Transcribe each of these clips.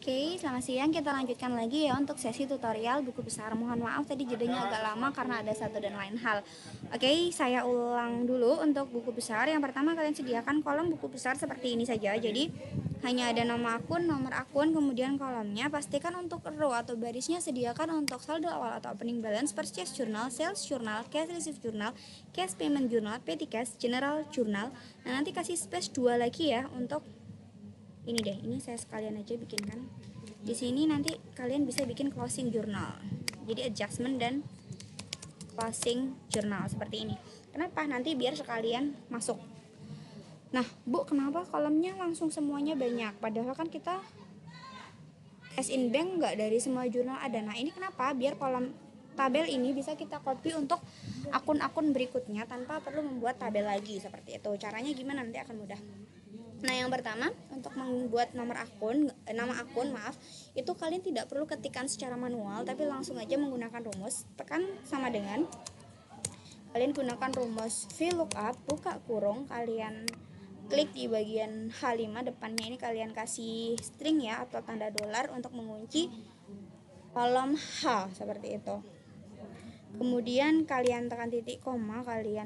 Oke, selamat siang. Kita lanjutkan lagi ya untuk sesi tutorial buku besar. Mohon maaf tadi jedanya agak lama karena ada satu dan lain hal. Oke, saya ulang dulu untuk buku besar. Yang pertama kalian sediakan kolom buku besar seperti ini saja. Jadi hanya ada nama akun, nomor akun, kemudian kolomnya. Pastikan untuk row atau barisnya sediakan untuk saldo awal atau opening balance, purchase journal, sales journal, cash receipt journal, cash payment journal, petty cash, general journal. Nah, nanti kasih space 2 lagi ya untuk ini deh, ini saya sekalian aja bikinkan. Di sini nanti kalian bisa bikin closing journal. Jadi adjustment dan closing journal seperti ini. Kenapa? Nanti biar sekalian masuk. Nah, Bu, kenapa kolomnya langsung semuanya banyak? Padahal kan kita cash in bank nggak dari semua jurnal ada. Nah, ini kenapa? Biar kolom tabel ini bisa kita copy untuk akun-akun berikutnya tanpa perlu membuat tabel lagi seperti itu. Caranya gimana? Nanti akan mudah. Nah, yang pertama untuk membuat nama akun, maaf, itu kalian tidak perlu ketikkan secara manual, tapi langsung aja menggunakan rumus. Tekan sama dengan kalian gunakan rumus VLOOKUP, buka kurung, kalian klik di bagian H5 depannya ini kalian kasih string ya atau tanda dolar untuk mengunci kolom H seperti itu. Kemudian kalian tekan titik koma, kalian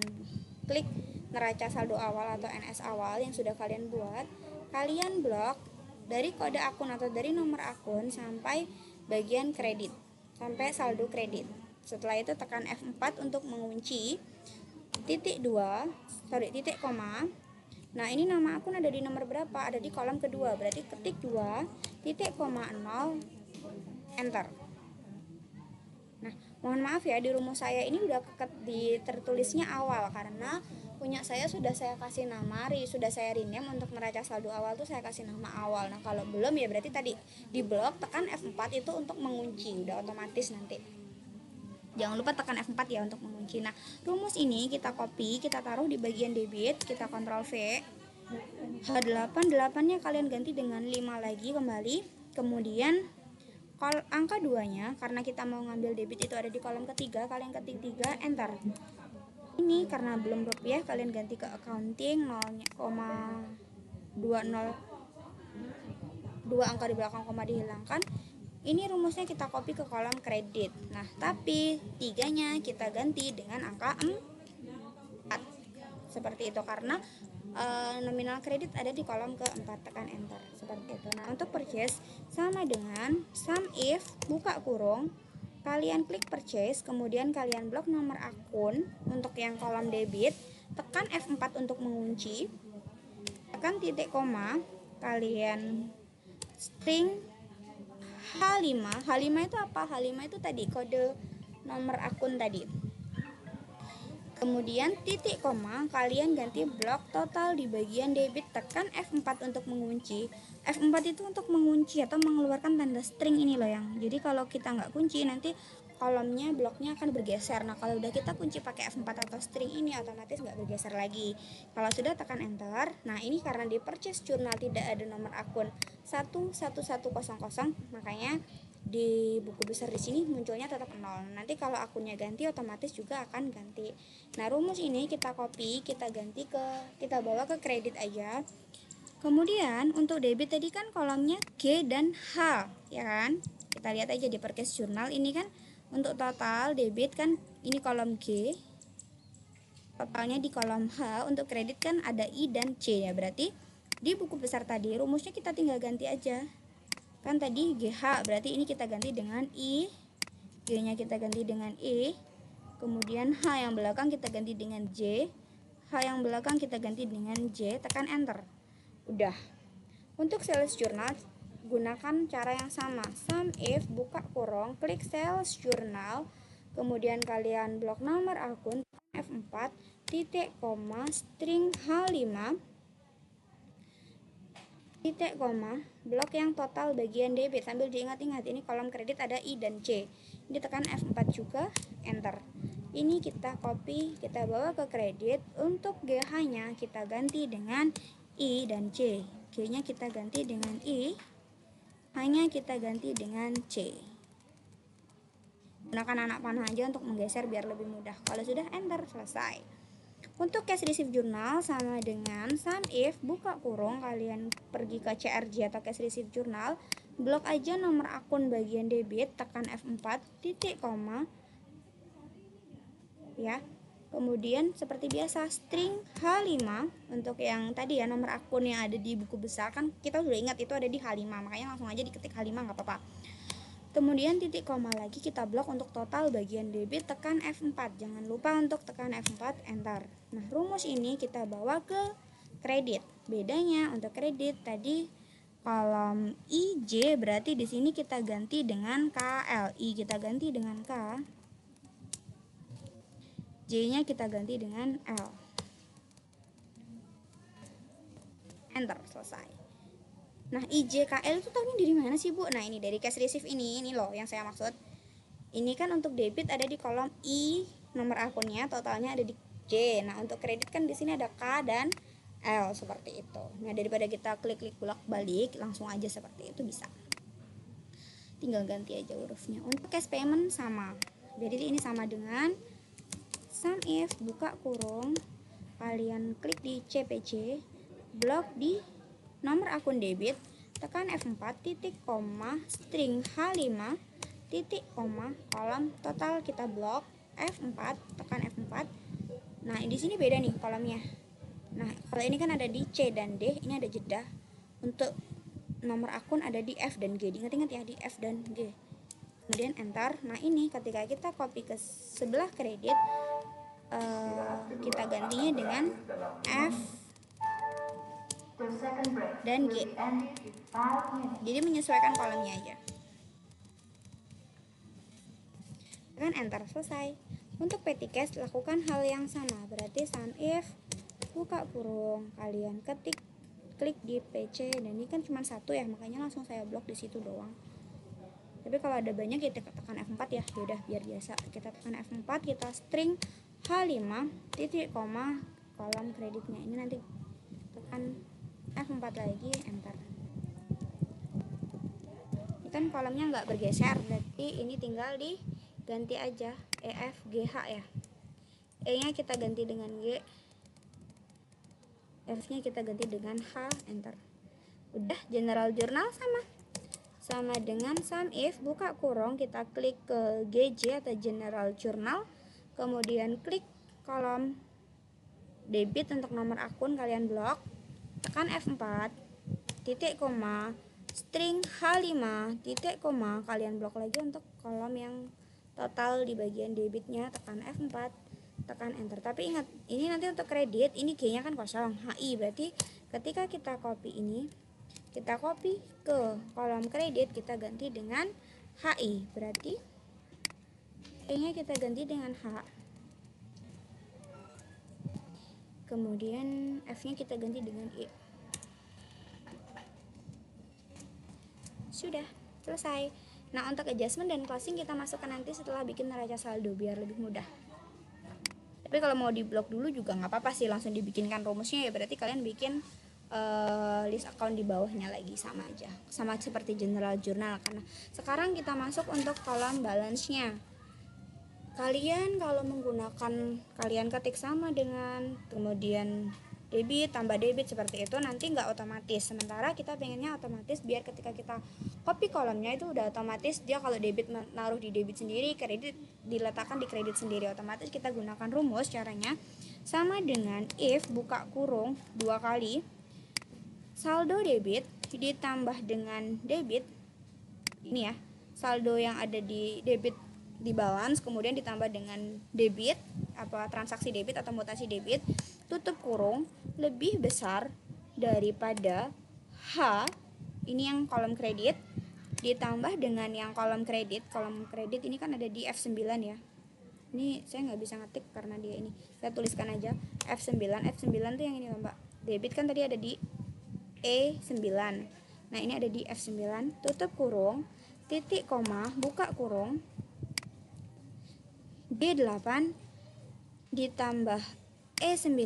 klik neraca saldo awal atau NS awal yang sudah kalian buat. Kalian blok dari kode akun atau dari nomor akun sampai bagian kredit, sampai saldo kredit. Setelah itu tekan F4 untuk mengunci titik koma. Nah, ini nama akun ada di nomor berapa? Ada di kolom kedua. Berarti ketik 2 titik koma 0 enter. Nah, mohon maaf ya, di rumus saya ini udah di tertulisnya awal karena punya saya sudah saya kasih nama, sudah saya rename untuk neraca saldo awal tuh saya kasih nama awal. Nah, kalau belum ya berarti tadi di blok tekan F4 itu untuk mengunci, udah otomatis nanti. Jangan lupa tekan F4 ya untuk mengunci. Nah, rumus ini kita copy, kita taruh di bagian debit, kita Ctrl V. H8-nya kalian ganti dengan 5 lagi kembali. Kemudian angka 2-nya karena kita mau ngambil debit itu ada di kolom ketiga, kalian ketik 3 enter. Ini karena belum rupiah kalian ganti ke accounting 0,20, 2 angka di belakang koma dihilangkan. Ini rumusnya kita copy ke kolom kredit. Nah, tapi 3-nya kita ganti dengan angka 4. Seperti itu karena nominal kredit ada di kolom keempat, tekan enter seperti itu. Nah, untuk purchase sama dengan sum if buka kurung, kalian klik purchase, kemudian kalian blok nomor akun untuk yang kolom debit, tekan F4 untuk mengunci, tekan titik koma, kalian string H5 itu apa? H5 itu tadi kode nomor akun tadi. Kemudian titik koma, kalian ganti blok total di bagian debit, tekan F4 untuk mengunci. F4 itu untuk mengunci atau mengeluarkan tanda string ini loh yang. Jadi kalau kita nggak kunci nanti kolomnya, bloknya akan bergeser. Nah, kalau udah kita kunci pakai F4 atau string ini otomatis nggak bergeser lagi. Kalau sudah tekan enter. Nah, ini karena di purchase journal tidak ada nomor akun 11100, makanya di buku besar di sini munculnya tetap 0. Nanti kalau akunnya ganti otomatis juga akan ganti. Nah, rumus ini kita copy, kita bawa ke kredit aja. Kemudian untuk debit tadi kan kolomnya G dan H, ya kan? Kita lihat aja di purchase journal ini kan untuk total debit kan ini kolom G. Totalnya di kolom H, untuk kredit kan ada I dan C ya. Berarti di buku besar tadi rumusnya kita tinggal ganti aja. Kan tadi GH, berarti ini kita ganti dengan I, G-nya kita ganti dengan E, kemudian H yang belakang kita ganti dengan J, H yang belakang kita ganti dengan J, tekan enter. Udah. Untuk sales journal gunakan cara yang sama. Sum if buka kurung, klik sales journal, kemudian kalian blok nomor akun, F4, titik koma, string H5, titik koma, blok yang total bagian debit. Sambil diingat-ingat ini kolom kredit ada I dan C. Ini tekan F4 juga, enter. Ini kita copy, kita bawa ke kredit. Untuk GH-nya kita ganti dengan I dan C. G-nya kita ganti dengan I, H-nya kita ganti dengan C. Gunakan anak panah aja untuk menggeser biar lebih mudah. Kalau sudah enter, selesai. Untuk cash receipt journal sama dengan sum if buka kurung, kalian pergi ke CRJ atau cash receipt journal, blok aja nomor akun bagian debit, tekan F4, titik koma, ya. Kemudian seperti biasa string H5 untuk yang tadi ya, nomor akun yang ada di buku besar, kan kita sudah ingat itu ada di H5, makanya langsung aja diketik H5 nggak apa-apa. Kemudian titik koma lagi kita blok untuk total bagian debit, tekan F4. Jangan lupa untuk tekan F4, enter. Nah, rumus ini kita bawa ke kredit. Bedanya untuk kredit tadi kolom IJ, berarti di sini kita ganti dengan KL. I kita ganti dengan K. J-nya kita ganti dengan L. Enter, selesai. Nah, IJKL itu tahunya dari mana sih, Bu? Nah, ini dari cash receive ini loh yang saya maksud. Ini kan untuk debit ada di kolom I, nomor akunnya, totalnya ada di J. Nah, untuk kredit kan di sini ada K dan L, seperti itu. Nah, daripada kita klik-klik bolak-balik, langsung aja seperti itu bisa. Tinggal ganti aja hurufnya. Untuk cash payment sama. Jadi ini sama dengan sum if buka kurung, kalian klik di CPC, blok di nomor akun debit, tekan F4, titik koma, string H5, titik koma, kolom total kita blok, F4, tekan F4. Nah, di sini beda nih kolomnya. Nah, kalau ini kan ada di C dan D, ini ada jeda. Untuk nomor akun ada di F dan G. Ingat-ingat ya, di F dan G. Kemudian enter. Nah, ini ketika kita copy ke sebelah kredit, kita gantinya dengan F dan G. Jadi menyesuaikan kolomnya aja. Tekan enter, selesai. Untuk petty cash lakukan hal yang sama, berarti sum if buka kurung, kalian klik di PC, dan ini kan cuma satu ya, makanya langsung saya blok di situ doang. Tapi kalau ada banyak kita tekan F4 ya. Yaudah, biar biasa kita tekan F4, kita string H5, titik koma, kolom kreditnya. Ini nanti tekan F4 lagi, enter. Ini kan kolomnya nggak bergeser, berarti ini tinggal diganti aja EF GH ya. E nya kita ganti dengan G, F nya kita ganti dengan H, enter. Udah. General journal sama dengan sum if buka kurung, kita klik ke GJ atau general journal, kemudian klik kolom debit untuk nomor akun, kalian blok, tekan F4, titik koma, string H5, titik koma, kalian blok lagi untuk kolom yang total di bagian debitnya, tekan F4, tekan enter. Tapi ingat, ini nanti untuk kredit, ini G nya kan kosong, HI, berarti ketika kita copy ini, kita copy ke kolom kredit, kita ganti dengan HI, berarti E nya kita ganti dengan H, kemudian F nya kita ganti dengan I. Sudah selesai. Nah, untuk adjustment dan closing kita masukkan nanti setelah bikin neraca saldo biar lebih mudah. Tapi kalau mau di blok dulu juga nggak apa-apa sih, langsung dibikinkan rumusnya ya, berarti kalian bikin list account di bawahnya lagi, sama aja, sama seperti general journal. Karena sekarang kita masuk untuk kolom balance-nya. Kalian kalau menggunakan, kalian ketik sama dengan kemudian debit tambah debit seperti itu, nanti nggak otomatis. Sementara kita pengennya otomatis, biar ketika kita copy kolomnya itu udah otomatis dia kalau debit naruh di debit sendiri, kredit diletakkan di kredit sendiri. Otomatis kita gunakan rumus, caranya sama dengan if buka kurung 2 kali saldo debit ditambah dengan debit, ini ya, saldo yang ada di debit di balance, kemudian ditambah dengan debit apa transaksi debit atau mutasi debit, tutup kurung, lebih besar daripada H, ini yang kolom kredit, ditambah dengan yang kolom kredit. Kolom kredit ini kan ada di F9 ya, ini saya nggak bisa ngetik karena dia ini, saya tuliskan aja F9. F9 tuh yang ini loh Mbak, debit kan tadi ada di E9, nah ini ada di F9, tutup kurung, titik koma, buka kurung, D8 ditambah E9,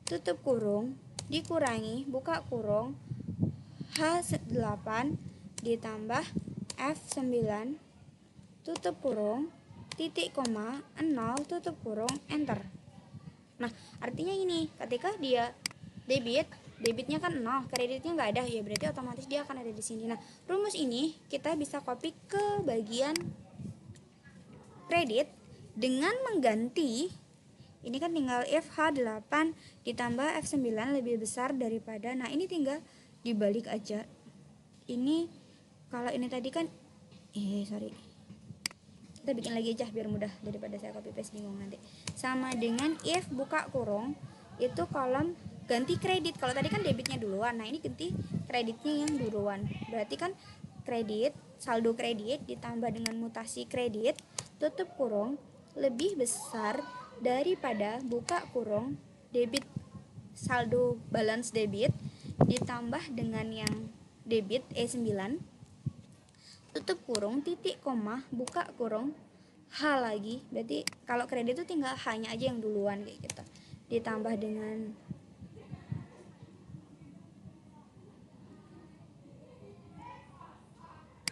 tutup kurung, dikurangi, buka kurung, H8 ditambah F9, tutup kurung, titik koma, 0, tutup kurung, enter. Nah, artinya ini, ketika dia debit debitnya kan 0, kreditnya nggak ada, ya berarti otomatis dia akan ada di sini. Nah, rumus ini kita bisa copy ke bagian kredit dengan mengganti ini kan tinggal if H8 ditambah F9 lebih besar daripada, nah ini tinggal dibalik aja. Ini kalau ini tadi kan kita bikin lagi aja biar mudah daripada saya copy paste bingung nanti. Sama dengan if buka kurung itu kolom ganti kredit. Kalau tadi kan debitnya duluan, nah ini ganti kreditnya yang duluan. Berarti kan kredit, saldo kredit ditambah dengan mutasi kredit tutup kurung lebih besar daripada buka kurung debit, saldo balance debit ditambah dengan yang debit E9 tutup kurung titik koma buka kurung H lagi. Berarti kalau kredit itu tinggal H-nya aja yang duluan kayak gitu, ditambah dengan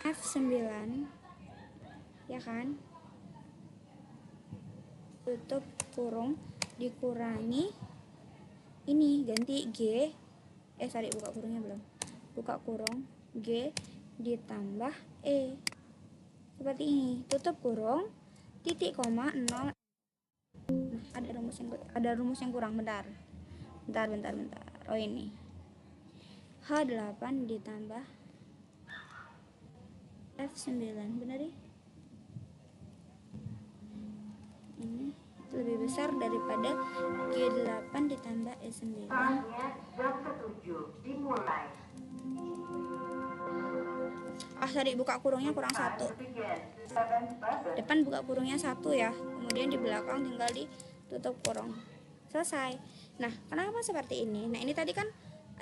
F9 ya kan, tutup kurung dikurangi ini ganti G buka kurungnya belum, buka kurung G ditambah E seperti ini, tutup kurung titik koma 0. Nah, ada rumus yang kurang, bentar. Oh ini H8 ditambah F9, benar ya? Ini lebih besar daripada G8 ditambah E9. Jam 7 dimulai. Buka kurungnya kurang 1. Depan buka kurungnya 1 ya. Kemudian di belakang tinggal ditutup kurung. Selesai. Nah, kenapa seperti ini? Nah, ini tadi kan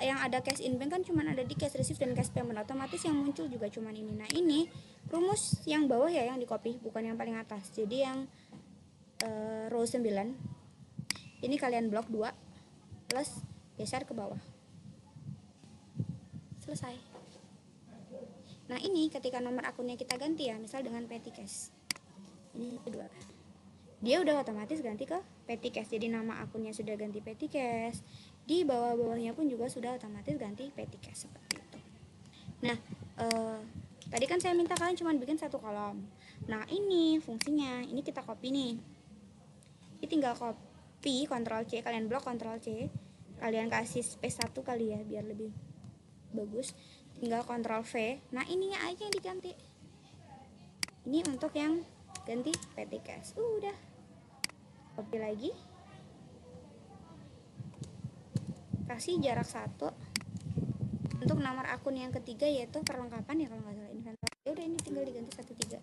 yang ada cash in bank kan cuma ada di cash receive dan cash payment, otomatis yang muncul juga cuma ini. Nah, ini rumus yang bawah ya yang di copy, bukan yang paling atas. Jadi yang row 9 ini kalian blok 2 plus geser ke bawah. Selesai. Nah, ini ketika nomor akunnya kita ganti ya, misal dengan petty cash. Ini kedua. Dia udah otomatis ganti ke petty cash. Jadi nama akunnya sudah ganti petty cash. Di bawah-bawahnya pun juga sudah otomatis ganti petty cash seperti itu. Nah, tadi kan saya minta kalian cuma bikin satu kolom. Nah, ini fungsinya. Ini kita copy nih. Ini tinggal copy, Ctrl C, kalian blok Ctrl C. Kalian kasih space 1 kali ya biar lebih bagus. Tinggal Ctrl V. Nah, ininya aja yang diganti. Ini untuk yang ganti petty cash. Udah. Copy lagi. Kasih jarak 1 untuk nomor akun yang ketiga, yaitu perlengkapan ya kalau nggak salah inventory. Ya udah, ini tinggal diganti 13.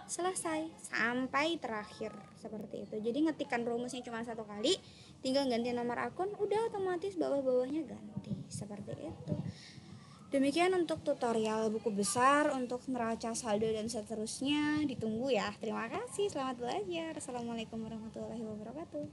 Selesai sampai terakhir seperti itu. Jadi ngetikan rumusnya cuma 1 kali, tinggal ganti nomor akun, udah otomatis bawah-bawahnya ganti seperti itu. Demikian untuk tutorial buku besar untuk neraca saldo dan seterusnya. Ditunggu ya. Terima kasih, selamat belajar. Assalamualaikum warahmatullahi wabarakatuh.